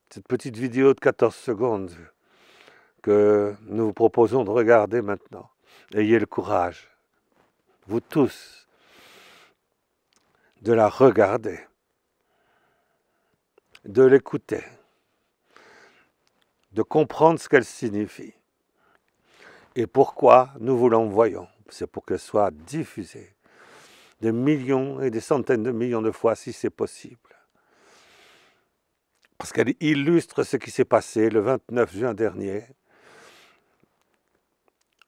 cette petite vidéo de 14 secondes que nous vous proposons de regarder maintenant. Ayez le courage, vous tous, de la regarder, de l'écouter, de comprendre ce qu'elle signifie et pourquoi nous vous l'envoyons. C'est pour qu'elle soit diffusée des millions et des centaines de millions de fois si c'est possible. Parce qu'elle illustre ce qui s'est passé le 29 juin dernier.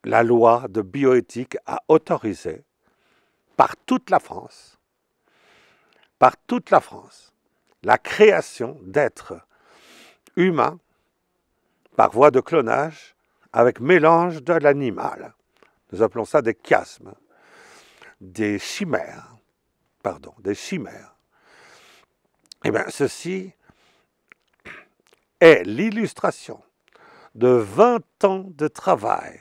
La loi de bioéthique a autorisé par toute la France, la création d'êtres humains par voie de clonage avec mélange de l'animal. Nous appelons ça des chiasmes, des chimères. Eh bien, ceci est l'illustration de 20 ans de travail,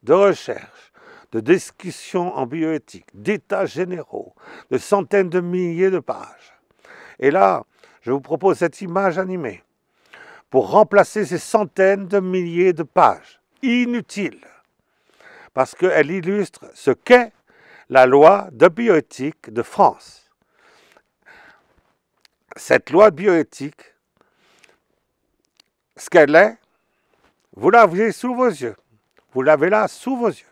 de recherche, de discussion en bioéthique, d'états généraux, de centaines de milliers de pages. Et là, je vous propose cette image animée pour remplacer ces centaines de milliers de pages inutiles, parce qu'elle illustre ce qu'est la loi de bioéthique de France. Cette loi de bioéthique, ce qu'elle est, vous l'avez sous vos yeux. Vous l'avez là sous vos yeux.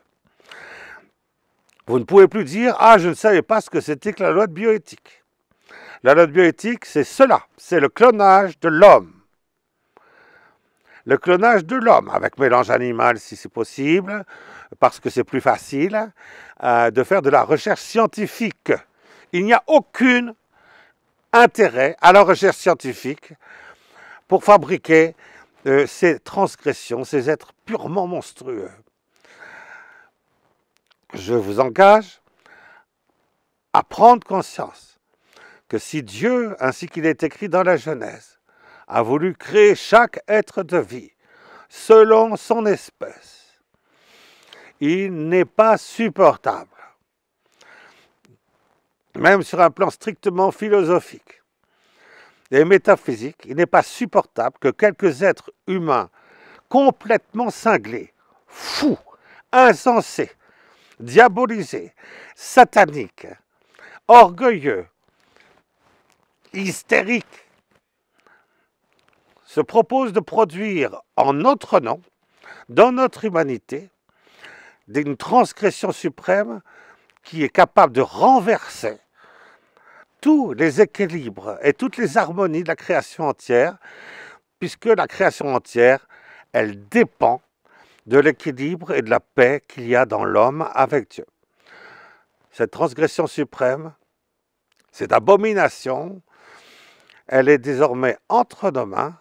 Vous ne pouvez plus dire « Ah, je ne savais pas ce que c'était que la loi de bioéthique ». La loi de bioéthique, c'est cela, c'est le clonage de l'homme. Le clonage de l'homme, avec mélange animal si c'est possible, parce que c'est plus facile de faire de la recherche scientifique. Il n'y a aucun intérêt à la recherche scientifique pour fabriquer ces transgressions, ces êtres purement monstrueux. Je vous engage à prendre conscience que si Dieu, ainsi qu'il est écrit dans la Genèse, a voulu créer chaque être de vie selon son espèce, il n'est pas supportable, même sur un plan strictement philosophique et métaphysique, il n'est pas supportable que quelques êtres humains complètement cinglés, fous, insensés, diabolisés, sataniques, orgueilleux, hystériques, se proposent de produire en notre nom, dans notre humanité, une transgression suprême qui est capable de renverser tous les équilibres et toutes les harmonies de la création entière, puisque la création entière, elle dépend de l'équilibre et de la paix qu'il y a dans l'homme avec Dieu. Cette transgression suprême, cette abomination, elle est désormais entre nos mains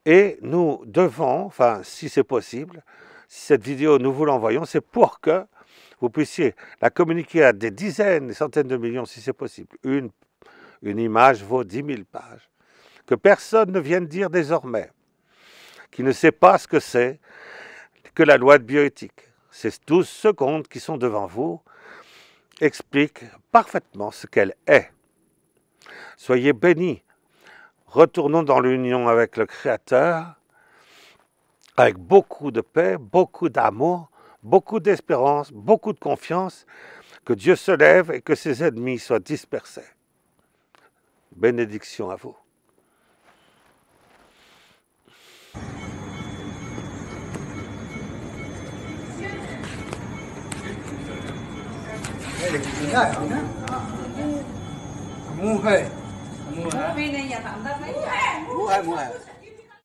et nous devons, enfin si c'est possible, si cette vidéo nous vous l'envoyons, c'est pour que vous puissiez la communiquer à des dizaines, des centaines de millions si c'est possible. Une image vaut 10 000 pages. Que personne ne vienne dire désormais qui ne sait pas ce que c'est que la loi de bioéthique. Ces 12 secondes qui sont devant vous expliquent parfaitement ce qu'elle est. Soyez bénis. Retournons dans l'union avec le Créateur, avec beaucoup de paix, beaucoup d'amour, beaucoup d'espérance, beaucoup de confiance, que Dieu se lève et que ses ennemis soient dispersés. Bénédiction à vous. Mua này nhà tạm ta thấy mua